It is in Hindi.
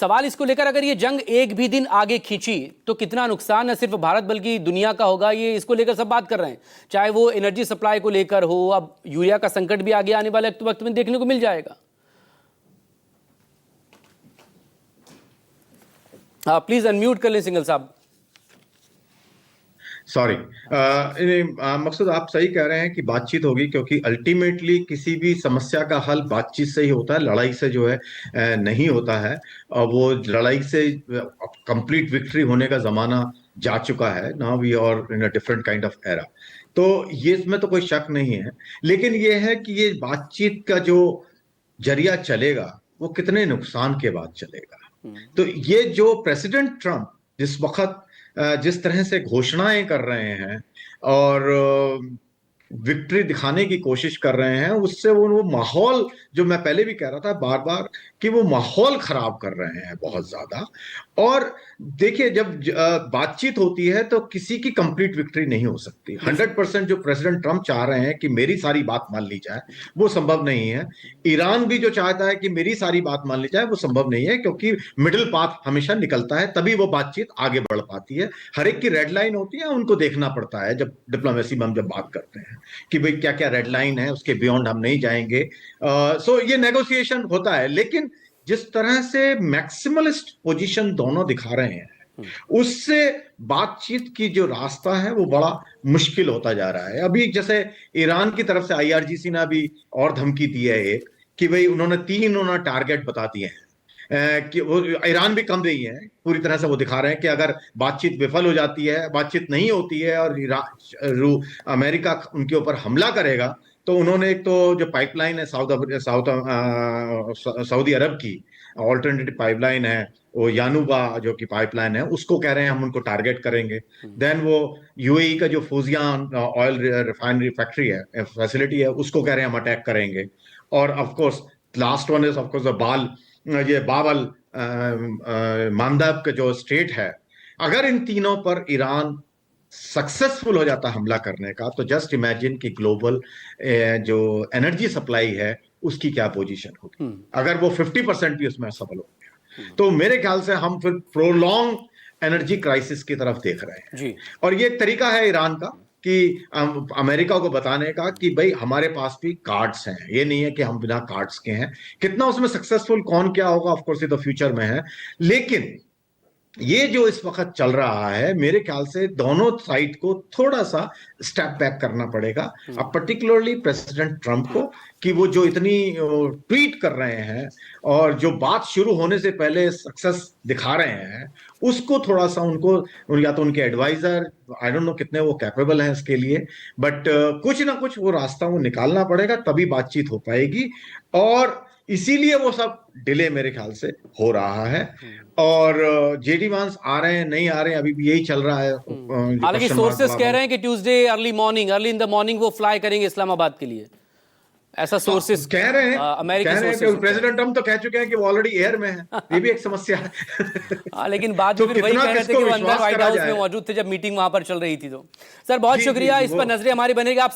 सवाल इसको लेकर, अगर ये जंग एक भी दिन आगे खींची तो कितना नुकसान न सिर्फ भारत बल्कि दुनिया का होगा, ये इसको लेकर सब बात कर रहे हैं। चाहे वो एनर्जी सप्लाई को लेकर हो, अब यूरिया का संकट भी आगे आने वाले वक्त में देखने को मिल जाएगा। प्लीज अनम्यूट कर लें सिंघल साहब। सॉरी, मकसद आप सही कह रहे हैं कि बातचीत होगी, क्योंकि अल्टीमेटली किसी भी समस्या का हल बातचीत से ही होता है, लड़ाई से जो है नहीं होता है। वो लड़ाई से कंप्लीट विक्ट्री होने का जमाना जा चुका है। Now we are in a different kind of era. तो ये इसमें तो कोई शक नहीं है, लेकिन ये है कि ये बातचीत का जो जरिया चलेगा वो कितने नुकसान के बाद चलेगा। तो ये जो प्रेसिडेंट ट्रम्प जिस वक्त जिस तरह से घोषणाएं कर रहे हैं और विक्ट्री दिखाने की कोशिश कर रहे हैं, उससे वो माहौल, जो मैं पहले भी कह रहा था बार बार, कि वो माहौल खराब कर रहे हैं बहुत ज्यादा। और देखिए, जब बातचीत होती है तो किसी की कंप्लीट विक्ट्री नहीं हो सकती। 100% जो प्रेसिडेंट ट्रम्प चाह रहे हैं कि मेरी सारी बात मान ली जाए, वो संभव नहीं है। ईरान भी जो चाहता है कि मेरी सारी बात मान ली जाए, वो संभव नहीं है, क्योंकि मिडिल पाथ हमेशा निकलता है, तभी वो बातचीत आगे बढ़ पाती है। हर एक की रेड लाइन होती है, उनको देखना पड़ता है जब डिप्लोमेसी में हम जब बात करते हैं कि भाई क्या क्या रेड लाइन है, उसके बियॉन्ड हम नहीं जाएंगे। सो ये नेगोशिएशन होता है, लेकिन जिस तरह से मैक्सिमलिस्ट पोजीशन दोनों दिखा रहे हैं, उससे बातचीत की जो रास्ता है वो बड़ा मुश्किल होता जा रहा है। अभी जैसे ईरान की तरफ से IRGC ने अभी और धमकी दी है एक, कि भाई उन्होंने 3 टारगेट बता दिए हैं कि वो ईरान भी कम नहीं है। पूरी तरह से वो दिखा रहे हैं कि अगर बातचीत विफल हो जाती है, बातचीत नहीं होती है और अमेरिका उनके ऊपर हमला करेगा, तो उन्होंने एक तो जो पाइपलाइन है सऊदी अरब की ऑल्टरनेटिव पाइपलाइन है, वो यानुबा जो कि पाइपलाइन है, उसको कह रहे हैं हम उनको टारगेट करेंगे। देन वो UAE का जो फूजियान ऑयल रिफाइनरी फैक्ट्री है, फैसिलिटी है, उसको कह रहे हैं हम अटैक करेंगे। और of course last one is of course ये बाबल मांदब का जो स्टेट है। अगर इन तीनों पर ईरान सक्सेसफुल हो जाता हमला करने का, तो जस्ट इमेजिन कि ग्लोबल जो एनर्जी सप्लाई है उसकी क्या पोजीशन होगी अगर वो 50% भी उसमें सफल हो गया। तो मेरे ख्याल से हम फिर प्रोलॉन्ग एनर्जी क्राइसिस की तरफ देख रहे हैं जी। और ये एक तरीका है ईरान का कि अमेरिका को बताने का कि भाई हमारे पास भी कार्ड्स हैं, ये नहीं है कि हम बिना कार्ड्स के हैं। कितना उसमें सक्सेसफुल कौन क्या होगा, ऑफ कोर्स ये तो फ्यूचर में है, लेकिन ये जो इस वक्त चल रहा है, मेरे ख्याल से दोनों साइड को थोड़ा सा स्टेप बैक करना पड़ेगा। अब पर्टिकुलरली प्रेसिडेंट ट्रंप को, कि वो जो इतनी ट्वीट कर रहे हैं और जो बात शुरू होने से पहले सक्सेस दिखा रहे हैं, उसको थोड़ा सा उनको, या तो उनके एडवाइजर, आई डोंट नो कितने वो कैपेबल हैं इसके लिए, बट कुछ ना कुछ वो रास्ता वो निकालना पड़ेगा, तभी बातचीत हो पाएगी। और इसीलिए वो सब डिले मेरे ख्याल से हो रहा है। और JD वांस आ रहे हैं नहीं आ रहे हैं, अभी भी यही चल रहा है। हालांकि सोर्सेस कह रहे हैं कि Tuesday early in the morning वो फ्लाई करेंगे इस्लामाबाद के लिए, ऐसा सोर्सेस कह रहे हैं। अमेरिकी सोर्सेस प्रेसिडेंट ट्रम्प तो कह चुके हैं कि वो ऑलरेडी एयर में है। ये भी एक समस्या है। लेकिन बाद में फिर वही कह रहे थे कि वो अंदर व्हाइट हाउस में मौजूद थे जब मीटिंग वहां पर चल रही थी। तो सर बहुत शुक्रिया, इस पर नजरें हमारी बनेगी। आप